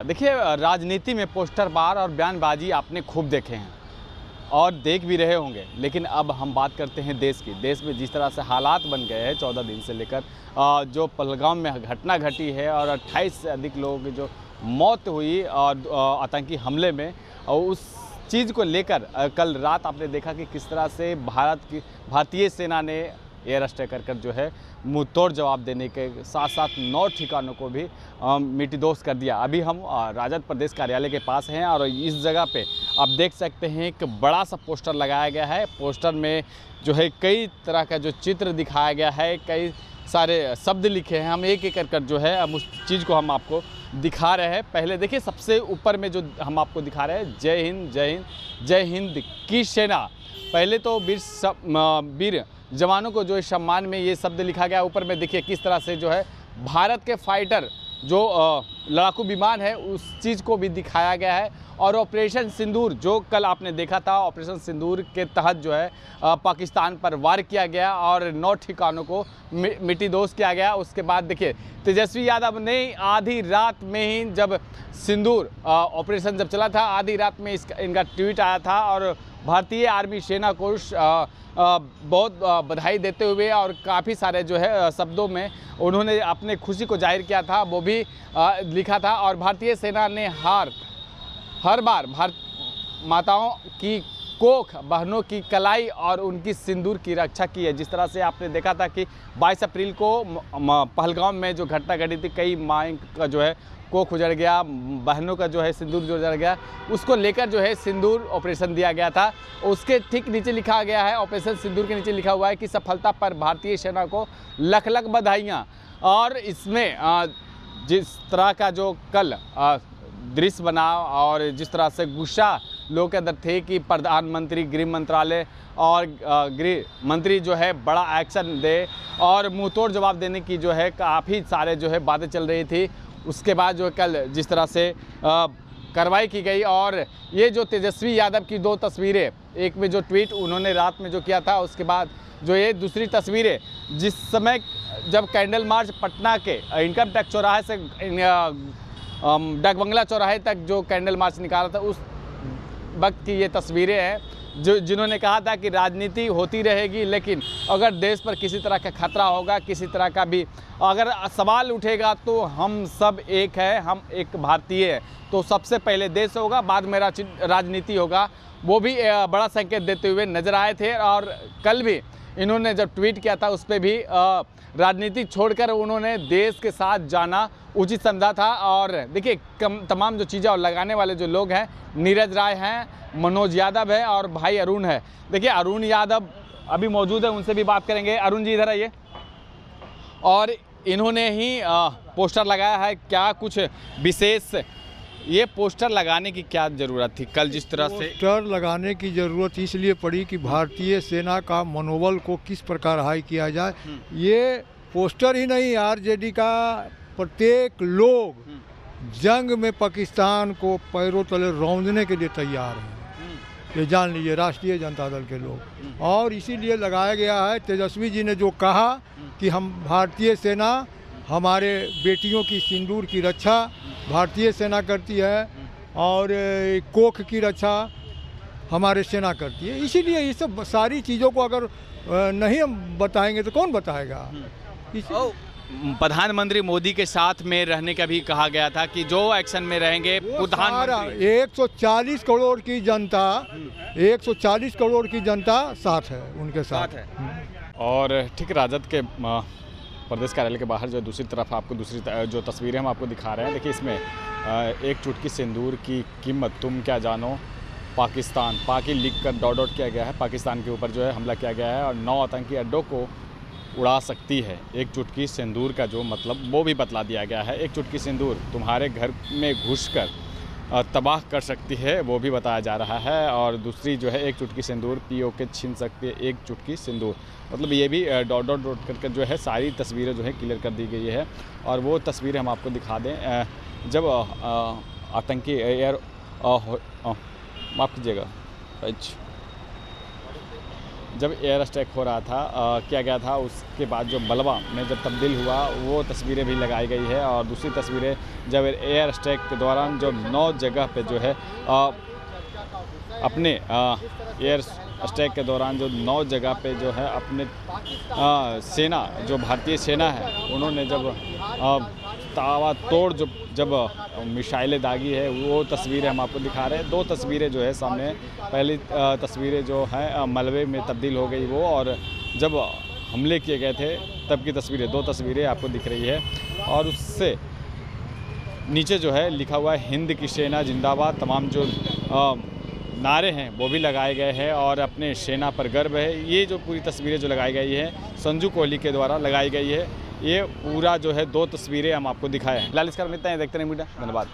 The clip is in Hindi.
देखिए, राजनीति में पोस्टरबाज और बयानबाजी आपने खूब देखे हैं और देख भी रहे होंगे, लेकिन अब हम बात करते हैं देश की। देश में जिस तरह से हालात बन गए हैं 14 दिन से लेकर जो पहलगाम में घटना घटी है और 28 से अधिक लोगों की जो मौत हुई और आतंकी हमले में, और उस चीज़ को लेकर कल रात आपने देखा कि किस तरह से भारतीय सेना ने एयर स्ट्राइक कर जो है मुँह तोड़ जवाब देने के साथ साथ 9 ठिकानों को भी मिट्टीदोष कर दिया। अभी हम राजद प्रदेश कार्यालय के पास हैं और इस जगह पे आप देख सकते हैं एक बड़ा सा पोस्टर लगाया गया है। पोस्टर में जो है कई तरह का जो चित्र दिखाया गया है, कई सारे शब्द लिखे हैं। हम एक एक कर जो है अब उस चीज़ को हम आपको दिखा रहे हैं। पहले देखिए, सबसे ऊपर में जो हम आपको दिखा रहे हैं, जय हिंद जय हिंद जय हिंद की सेना। पहले तो वीर जवानों को जो सम्मान में ये शब्द लिखा गया। ऊपर में देखिए किस तरह से जो है भारत के फाइटर जो लड़ाकू विमान है उस चीज़ को भी दिखाया गया है। और ऑपरेशन सिंदूर जो कल आपने देखा था, ऑपरेशन सिंदूर के तहत जो है पाकिस्तान पर वार किया गया और 9 ठिकानों को मिट्टीदोष किया गया। उसके बाद देखिए तेजस्वी यादव ने आधी रात में ही, जब सिंदूर ऑपरेशन जब चला था, आधी रात में इनका ट्वीट आया था और भारतीय आर्मी सेना को बहुत बधाई देते हुए और काफ़ी सारे जो है शब्दों में उन्होंने अपने खुशी को जाहिर किया था, वो भी लिखा था। और भारतीय सेना ने हर बार भारत माताओं की कोख, बहनों की कलाई और उनकी सिंदूर की रक्षा की है। जिस तरह से आपने देखा था कि 22 अप्रैल को पहलगाम में जो घटना घटी थी, कई माँ का जो है कोख उजड़ गया, बहनों का जो है सिंदूर जो उजड़ गया, उसको लेकर जो है सिंदूर ऑपरेशन दिया गया था। उसके ठीक नीचे लिखा गया है, ऑपरेशन सिंदूर के नीचे लिखा हुआ है कि सफलता पर भारतीय सेना को लख लख बधाइयाँ। और इसमें जिस तरह का जो कल दृश्य बना और जिस तरह से गुस्सा लोगों के अंदर थे कि प्रधानमंत्री, गृह मंत्रालय और गृह मंत्री जो है बड़ा एक्शन दे और मुंह तोड़ जवाब देने की जो है काफ़ी सारे जो है बातें चल रही थी। उसके बाद जो कल जिस तरह से कार्रवाई की गई और ये जो तेजस्वी यादव की 2 तस्वीरें, एक में जो ट्वीट उन्होंने रात में जो किया था, उसके बाद जो ये दूसरी तस्वीर है जिस समय जब कैंडल मार्च पटना के इनकम टैक्स चौराहे से डाक बंगला चौराहे तक जो कैंडल मार्च निकाला था, उस वक्त की ये तस्वीरें हैं जिन्होंने कहा था कि राजनीति होती रहेगी, लेकिन अगर देश पर किसी तरह का खतरा होगा, किसी तरह का भी अगर सवाल उठेगा तो हम सब एक है, हम एक भारतीय है, तो सबसे पहले देश होगा, बाद में राजनीति होगा। वो भी बड़ा संकेत देते हुए नजर आए थे। और कल भी इन्होंने जब ट्वीट किया था उस पर भी राजनीति छोड़कर उन्होंने देश के साथ जाना उचित समझा था। और देखिए तमाम जो चीज़ें और लगाने वाले जो लोग हैं, नीरज राय हैं, मनोज यादव है और भाई अरुण है। देखिए अरुण यादव अभी मौजूद है, उनसे भी बात करेंगे। अरुण जी इधर आइए। और इन्होंने ही पोस्टर लगाया है, क्या कुछ विशेष ये पोस्टर लगाने की क्या ज़रूरत थी कल? जिस तरह से पोस्टर लगाने की ज़रूरत इसलिए पड़ी कि भारतीय सेना का मनोबल को किस प्रकार हाई किया जाए। ये पोस्टर ही नहीं, आरजेडी का प्रत्येक लोग जंग में पाकिस्तान को पैरों तले रौंदने के लिए तैयार हैं, ये जान लीजिए, राष्ट्रीय जनता दल के लोग। और इसीलिए लगाया गया है। तेजस्वी जी ने जो कहा कि हम भारतीय सेना, हमारे बेटियों की सिंदूर की रक्षा भारतीय सेना करती है और कोख की रक्षा हमारे सेना करती है। इसीलिए ये सब सारी चीज़ों को अगर नहीं हम बताएंगे तो कौन बताएगा। प्रधानमंत्री मोदी के साथ में रहने का भी कहा गया था कि जो एक्शन में रहेंगे प्रधानमंत्री। 140 करोड़ की जनता, 140 करोड़ की जनता साथ है, उनके साथ है। और ठीक राजद के प्रदेश कार्यालय के बाहर जो दूसरी तरफ आपको दूसरी जो तस्वीरें हम आपको दिखा रहे हैं, देखिए इसमें एक चुटकी सिंदूर की कीमत तुम क्या जानो, पाकिस्तान पाकि लिख कर डॉट किया गया है। पाकिस्तान के ऊपर जो है हमला किया गया है और 9 आतंकी अड्डों को उड़ा सकती है एक चुटकी सिंदूर का जो मतलब वो भी बतला दिया गया है। एक चुटकी सिंदूर तुम्हारे घर में घुसकर तबाह कर सकती है, वो भी बताया जा रहा है। और दूसरी जो है एक चुटकी सिंदूर पीओके छीन सकती है एक चुटकी सिंदूर, मतलब ये भी डॉट करके जो है सारी तस्वीरें जो है क्लियर कर दी गई है। और वो तस्वीरें हम आपको दिखा दें जब आतंकी एयर माफ़ कीजिएगा जब एयर स्ट्राइक हो रहा था किया गया था, उसके बाद जो मलबा में जब तब्दील हुआ वो तस्वीरें भी लगाई गई है। और दूसरी तस्वीरें जब एयर स्ट्राइक के दौरान जो 9 जगह पे जो है अपने एयर स्ट्राइक के दौरान जो 9 जगह पे जो है अपने सेना, जो भारतीय सेना है, उन्होंने जब तावा तोड़ जब मिसाइलें दागी है, वो तस्वीरें हम आपको दिखा रहे हैं। 2 तस्वीरें जो है सामने, पहली तस्वीरें जो है मलबे में तब्दील हो गई वो, और जब हमले किए गए थे तब की तस्वीरें, 2 तस्वीरें आपको दिख रही है। और उससे नीचे जो है लिखा हुआ है हिंद की सेना जिंदाबाद। तमाम जो नारे हैं वो भी लगाए गए हैं और अपने सेना पर गर्व है। ये जो पूरी तस्वीरें जो लगाई गई है संजू कोहली के द्वारा लगाई गई है। ये पूरा जो है 2 तस्वीरें हम आपको दिखाए हैं। फिलहाल इसका इतना ही, देखते रहिए मीडिया। धन्यवाद।